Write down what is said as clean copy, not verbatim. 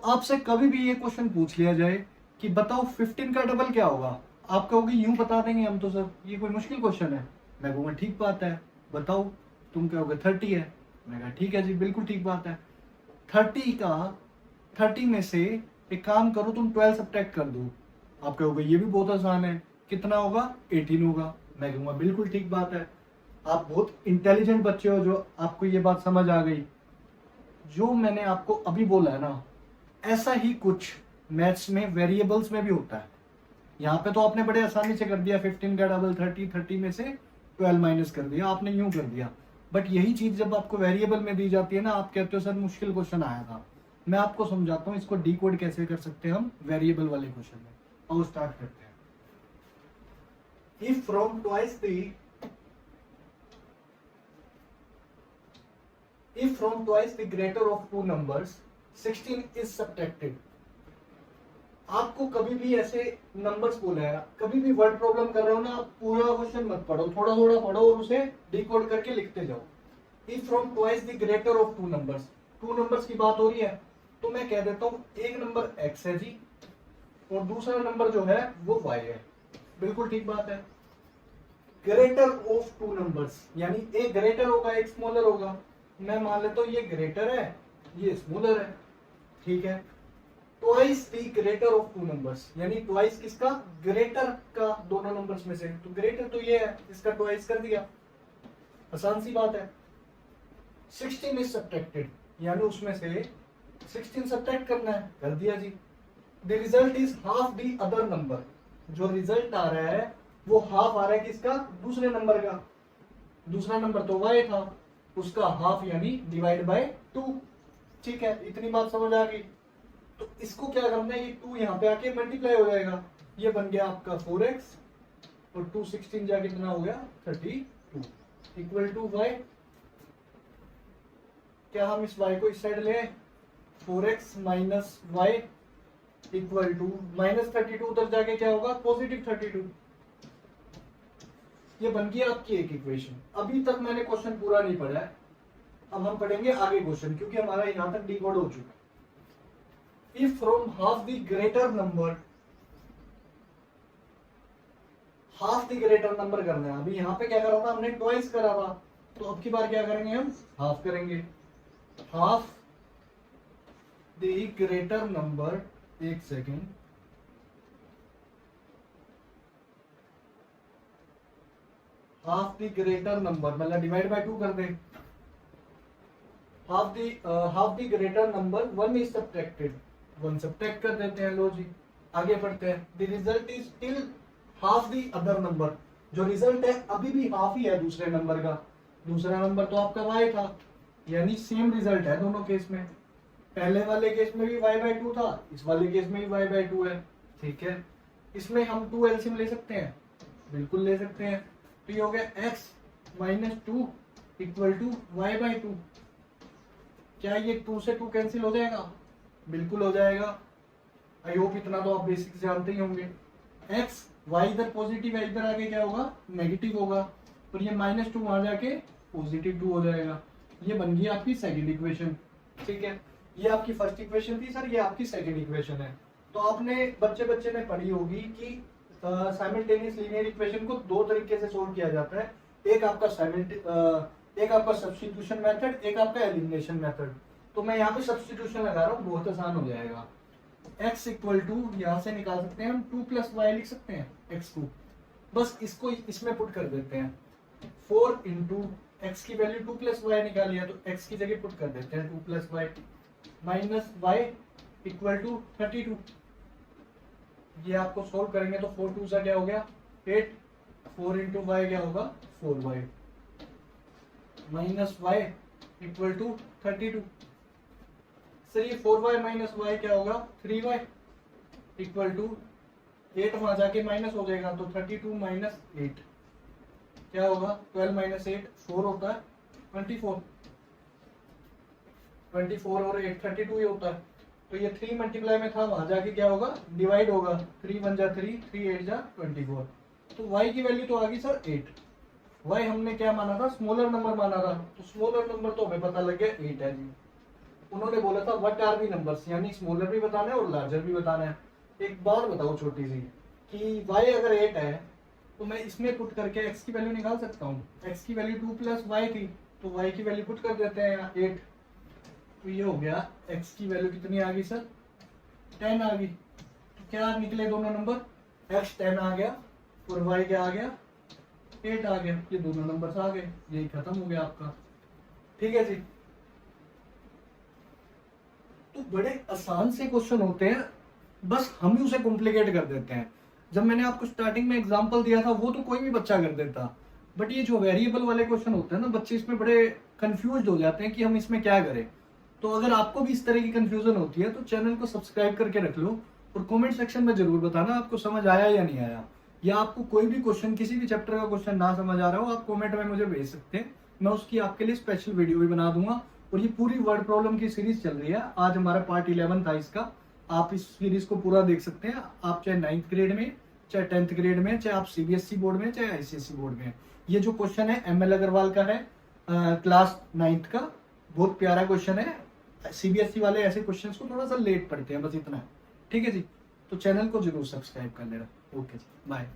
आपसे कभी भी ये क्वेश्चन पूछ लिया जाए कि बताओ 15 का डबल क्या होगा, आप कहोगे यूं बता देंगे हम तो सर, ये कोई मुश्किल क्वेश्चन है। मैं कहूँगा ठीक बात है, बताओ। तुम कहोगे 30 है, मैं कहा ठीक है जी, बिल्कुल ठीक बात है। 30 में से एक काम करो, तुम 12 सब्ट्रैक्ट कर दो। आप कहोगे ये भी बहुत आसान है, कितना होगा? 18 होगा। मैं कहूँगा बिल्कुल ठीक बात है। आप बहुत इंटेलिजेंट बच्चे हो जो आपको ये बात समझ आ गई। जो मैंने आपको अभी बोला है ना, ऐसा ही कुछ मैथ्स में वेरिएबल्स में भी होता है। यहाँ पे तो आपने बड़े आसानी से कर दिया, 15 का डबल 30, 30 में से 12 माइनस कर दिया, आपने यूं कर दिया। बट यही चीज जब आपको वेरिएबल में दी जाती है ना, आप कहते हो सर मुश्किल क्वेश्चन आया था। मैं आपको समझाता हूँ इसको डीकोड कैसे कर सकते हैं हम वेरिएबल वाले क्वेश्चन में। और स्टार्ट करते हैं। If from twice the greater of two numbers 16 is subtracted. आपको कभी भी ऐसे नंबर्स बोला है, कभी भी वर्ड प्रॉब्लम कर रहे हो ना, आप पूरा क्वेश्चन मत पढ़ो, थोड़ा थोड़ा पढ़ो और उसे डिकोड करके लिखते जाओ। If from twice the greater of two numbers, two numbers की बात हो रही है, तो मैं कह देता हूँ एक नंबर x है जी और दूसरा नंबर जो है वो y है। बिल्कुल ठीक बात है। ग्रेटर ऑफ टू नंबर्स यानी एक ग्रेटर होगा एक स्मॉलर होगा। मैं मान लेता हूँ ये ग्रेटर है ये स्मॉलर है, ठीक है। Twice the greater of two numbers यानी ट्वाइस किसका? ग्रेटर का, दोनों नंबर्स में से। तो ग्रेटर तो ये है, इसका ट्वाइस कर दिया, आसान सी बात है। 16 इज सब्ट्रैक्टेड यानी उसमें से 16 सब्ट्रैक्ट करना है, कर दिया जी। The result is half the other number, जो रिजल्ट आ रहा है वो हाफ आ रहा है किसका? दूसरे नंबर का। दूसरा नंबर तो y था, उसका हाफ यानी डिवाइड बाय 2। ठीक है, इतनी बात समझ आ गई। तो इसको क्या करना है, ये 2 यहाँ पे आके मल्टीप्लाई हो जाएगा, ये बन गया आपका 4x और 2 16 जा कितना हो गया 32 इक्वल टू y। क्या हम इस y को इस साइड ले, 4x minus y equal to minus 32, उधर जाके क्या होगा? पॉजिटिव 32। ये बन गया आपकी एक इक्वेशन। अभी तक मैंने क्वेश्चन पूरा नहीं पढ़ा है, अब हम पढ़ेंगे आगे क्वेश्चन, क्योंकि हमारा यहां तक डिकोड हो चुका है। If from half the greater number करना है। अभी यहाँ पे क्या करा था हमने? ट्वाइस करा था। तो अब की बार क्या करेंगे हम? हाफ करेंगे। हाफ द ग्रेटर नंबर, एक second, half the greater number मतलब डिवाइड बाय 2 कर दें। Half the greater number 1 is subtracted, 1 subtract कर देते हैं। लो जी आगे बढ़ते हैं। The result is still half the other number, जो रिजल्ट है अभी भी हाफ ही है दूसरे नंबर का। दूसरा नंबर तो आपका y था, यानी सेम रिजल्ट है दोनों केस में। पहले वाले केस में भी y/2 था, इस वाले केस में भी y/2 है। ठीक है, इसमें हम 2 एलसीएम ले सकते हैं, बिल्कुल ले सकते हैं। तो ये हो गया x minus 2 equal to y/2। क्या ये 2 से 2 कैंसिल हो जाएगा? बिल्कुल हो जाएगा। आई होप इतना तो आप बेसिक जानते ही होंगे। x y इधर पॉजिटिव है, इधर आके क्या होगा? नेगेटिव होगा, और ये -2 वहां जाके पॉजिटिव 2 हो जाएगा। ये बन गई आपकी सेकंड इक्वेशन। ठीक है, ये आपकी फर्स्ट इक्वेशन थी सर, ये आपकी सेकंड इक्वेशन है। तो आपने बच्चे ने पढ़ी होगी कि साइमल्टेनियस लीनियर इक्वेशन को 2 तरीके से सोल्व किया जाता है। एक आपका सब्स्टिट्यूशन मेथड, एक आपका एलिमिनेशन मेथड। तो मैं यहाँ पे सब्स्टिट्यूशन लगा रहा हूँ, बहुत आसान हो जाएगा। x इक्वल टू यहाँ से निकाल सकते हैं हम 2 प्लस वाई लिख सकते हैं, x को बस इसको इसमें पुट कर देते हैं। 4 इंटू एक्स की वैल्यू 2 प्लस वाई निकाली है, तो x की जगह पुट कर देते हैं 2 plus y minus y equal to 32। ये आपको सोल्व करेंगे तो 4 2 सा क्या हो गया 8, 4 इंटू वाई क्या होगा 4y minus y equal to 32। Sir ये 4y माइनस वाई क्या होगा 3y इक्वल टू 8, वहां जाके माइनस हो जाएगा, तो 32 माइनस 8 क्या होगा 12 माइनस 8 4 होता है 24। 24 और 8 32 ही होता है। तो ये 3 मल्टीप्लाई में था, वहां जाके क्या होगा डिवाइड होगा, 3 1 जा 3, 3 8 जा 24। तो y की वैल्यू तो आ गई सर 8। y हमने क्या माना था? स्मॉलर नंबर माना था, तो स्मॉलर नंबर तो हमें पता लग गया 8 है जी। उन्होंने बोला था व्हाट आर दी नंबर्स, यानी स्मॉलर भी बताना है और लार्जर भी बताना है। एक बात बताओ छोटी सी कि y अगर 8 है तो मैं इसमें पुट करके x की वैल्यू निकाल सकता हूँ। x की वैल्यू 2 प्लस y थी, तो y की वैल्यू पुट कर देते हैं यहाँ 8। तो ये हो गया x की वैल्यू कितनी आ गई सर, 10 आ गई। तो क्या निकले दोनों नंबर, x 10 आ गया और y क्या आ गया, 8 आ गया। ये दोनों नंबर्स आ गए, यही खत्म हो गया आपका। ठीक है जी। तो बड़े आसान से क्वेश्चन होते हैं, बस हम ही उसे कॉम्प्लिकेट कर देते हैं। जब मैंने आपको स्टार्टिंग में एग्जांपल दिया था वो तो कोई भी बच्चा कर देता, बट ये जो वेरिएबल वाले क्वेश्चन होते हैं ना, बच्चे इसमें बड़े कंफ्यूज हो जाते हैं कि हम इसमें क्या करें। तो अगर आपको भी इस तरह की कंफ्यूजन होती है तो चैनल को सब्सक्राइब करके रख लो और कमेंट सेक्शन में जरूर बताना आपको समझ आया या नहीं आया, या आपको कोई भी क्वेश्चन, किसी भी चैप्टर का क्वेश्चन ना समझ आ रहा हो, आप कमेंट में मुझे भेज सकते हैं। मैं उसकी आपके लिए स्पेशल वीडियो भी बना दूंगा। और ये पूरी वर्ड प्रॉब्लम की सीरीज चल रही है, आज हमारा पार्ट 11 था इसका। आप इस सीरीज को पूरा देख सकते हैं, आप चाहे 9th ग्रेड में, चाहे 10th ग्रेड में, चाहे आप सीबीएसई बोर्ड में, चाहे आईसीएसई बोर्ड में। ये जो क्वेश्चन है एमएल अग्रवाल का है, क्लास 9th का, बहुत प्यारा क्वेश्चन है। सीबीएसई वाले ऐसे क्वेश्चंस को थोड़ा सा लेट पढ़ते हैं, बस इतना है। ठीक है जी। तो चैनल को जरूर सब्सक्राइब कर लेना। ओके जी, बाय।